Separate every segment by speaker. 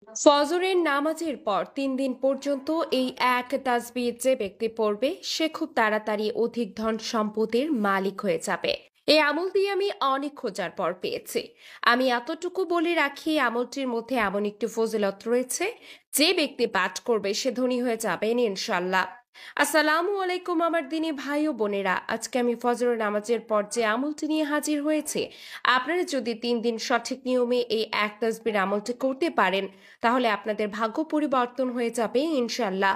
Speaker 1: ফজরের নামাজের পর ৩ দিন পর্যন্ত এই এক তাসবিহ যে ব্যক্তি পড়বে সে খুব তাড়াতাড়ি অধিক ধন সম্পদের মালিক হয়ে যাবে। এই আমল দিয়ে আমি অনেক খোঁজার পর পেয়েছি। আমি এতটুকু বলে রাখি, এই আমলটির মধ্যে এমন একটি ফজিলত রয়েছে, যে ব্যক্তি পাঠ করবে সে ধনী হয়ে যাবেন ইনশাল্লাহ। আসসালামু আলাইকুম আমার দিনী ভাই ও বোনেরা, আজকে আমি ফজরের নামাজের পর যে আমলটি নিয়ে হাজির হয়েছে, আপনারা যদি ৩ দিন সঠিক নিয়মে এই এক তাসবির আমলটি করতে পারেন তাহলে আপনাদের ভাগ্য পরিবর্তন হয়ে যাবে ইনশাল্লাহ।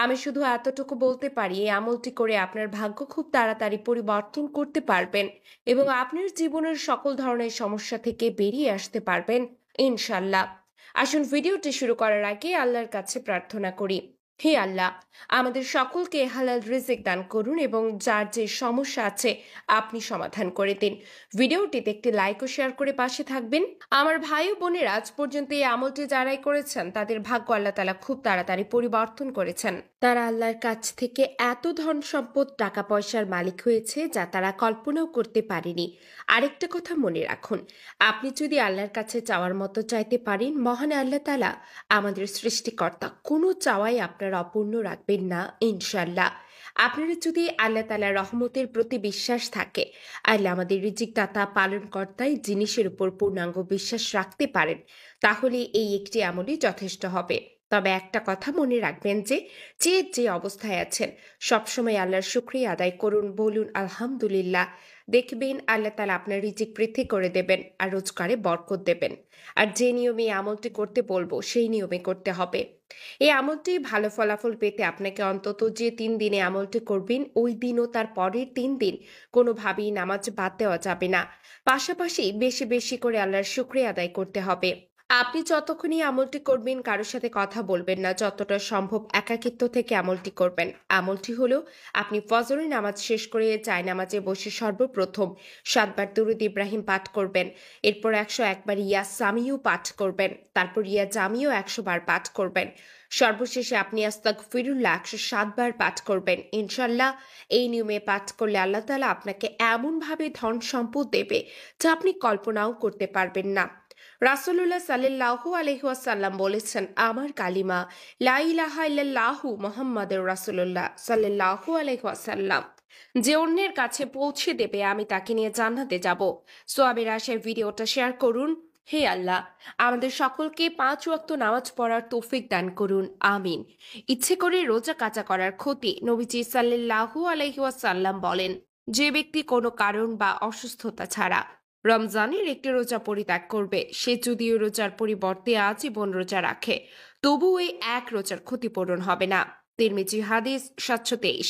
Speaker 1: আমি শুধু এতটুকু বলতে পারি, এই আমলটি করে আপনার ভাগ্য খুব তাড়াতাড়ি পরিবর্তন করতে পারবেন এবং আপনার জীবনের সকল ধরনের সমস্যা থেকে বেরিয়ে আসতে পারবেন ইনশাল্লাহ। আসুন ভিডিওটি শুরু করার আগে আল্লাহর কাছে প্রার্থনা করি। হে আল্লাহ, আমাদের সকলকে হালাল রিজিক দান করুন এবং যার যে সমস্যা আছে আপনি সমাধান করে দিন। ভিডিওটিতে একটি লাইক ও শেয়ার করে পাশে থাকবেন। আমার ভাই ও বোনেরা, আজ পর্যন্ত এই আমলটি যারাই করেছেন তাদের ভাগ্য আল্লাহ তাআলা খুব তাড়াতাড়ি পরিবর্তন করেছেন। তারা আল্লাহর কাছ থেকে এত ধন সম্পদ টাকা পয়সার মালিক হয়েছে যা তারা কল্পনাও করতে পারেনি। আরেকটা কথা মনে রাখুন, আপনি যদি আল্লাহর কাছে চাওয়ার মতো চাইতে পারেন, মহান আল্লাহ তাআলা আমাদের সৃষ্টিকর্তা কোনো চাওয়াই আপনার অপূর্ণ রাখবেন না ইনশাল্লাহ। আপনারা যদি আল্লাহ তাআলার রহমতের প্রতি বিশ্বাস থাকে, আল্লাহ আমাদের রিজিক দাতা পালনকর্তাই জিনিসের উপর পূর্ণাঙ্গ বিশ্বাস রাখতে পারেন, তাহলে এই একটি আমলই যথেষ্ট হবে। তবে একটা কথা মনে রাখবেন যে, যে অবস্থায় আছেন সবসময় আল্লাহর শুকরিয়া আদায় করুন, বলুন আলহামদুলিল্লাহ। দেখবেন আল্লাহ তাআলা আপনার রিজিক বৃদ্ধি করে দেবেন আর রোজগারে বরকত দেবেন। আর যে নিয়মে এই আমলটি করতে বলবো সেই নিয়মে করতে হবে। এই আমলটি ভালো ফলাফল পেতে আপনাকে অন্তত যে ৩ দিনে আমলটি করবেন ওই দিন ও তার পরের ৩ দিন কোনোভাবেই নামাজ বাদ দেওয়া যাবে না। পাশাপাশি বেশি বেশি করে আল্লাহর শুকরিয়া আদায় করতে হবে। আপনি যতক্ষণই আমলটি করবেন কারোর সাথে কথা বলবেন না, যতটা সম্ভব একাকিত্ব থেকে আমলটি করবেন। আমলটি হলো, আপনি ফজরের নামাজ শেষ করে নামাজে বসে সর্বপ্রথম ৭ বার দুরূদ ইব্রাহিম পাঠ করবেন। এরপর ১০১ বার ইয়া সামিউ পাঠ করবেন। তারপর ইয়া জামিও ১০০ বার পাঠ করবেন। সর্বশেষে আপনি আস্তাগফিরুল্লাহ ১০৭ বার পাঠ করবেন ইনশাল্লাহ। এই নিয়মে পাঠ করলে আল্লাহ তাআলা আপনাকে এমনভাবে ধন সম্পদ দেবে যা আপনি কল্পনাও করতে পারবেন না। রাসূলুল্লাহ সাল্লাল্লাহু আলাইহি ওয়াসাল্লাম বলেছেন, আমার কালিমা লা ইলাহা ইল্লাল্লাহু মুহাম্মাদুর রাসূলুল্লাহ সাল্লাল্লাহু আলাইহি ওয়াসাল্লাম যে অন্যের কাছে পৌঁছে দেবে, আমি তাকে নিয়ে জান্নাতে যাব। সোয়াবের আশায় ভিডিওটা শেয়ার করুন। হে আল্লাহ, আমাদের সকলকে ৫ ওয়াক্ত নামাজ পড়ার তৌফিক দান করুন, আমিন। ইচ্ছে করে রোজা কাজা করার ক্ষতি। নবীজি সাল্লাল্লাহু আলাইহি ওয়াসাল্লাম বলেন, যে ব্যক্তি কোনো কারণ বা অসুস্থতা ছাড়া রমজানের একটি রোজা পরিত্যাগ করবে, সে যদিও রোজার পরিবর্তে আজীবন রোজা রাখে, তবু ওই এক রোজার ক্ষতিপূরণ হবে না। তিরমিজি হাদিস ৭২৩।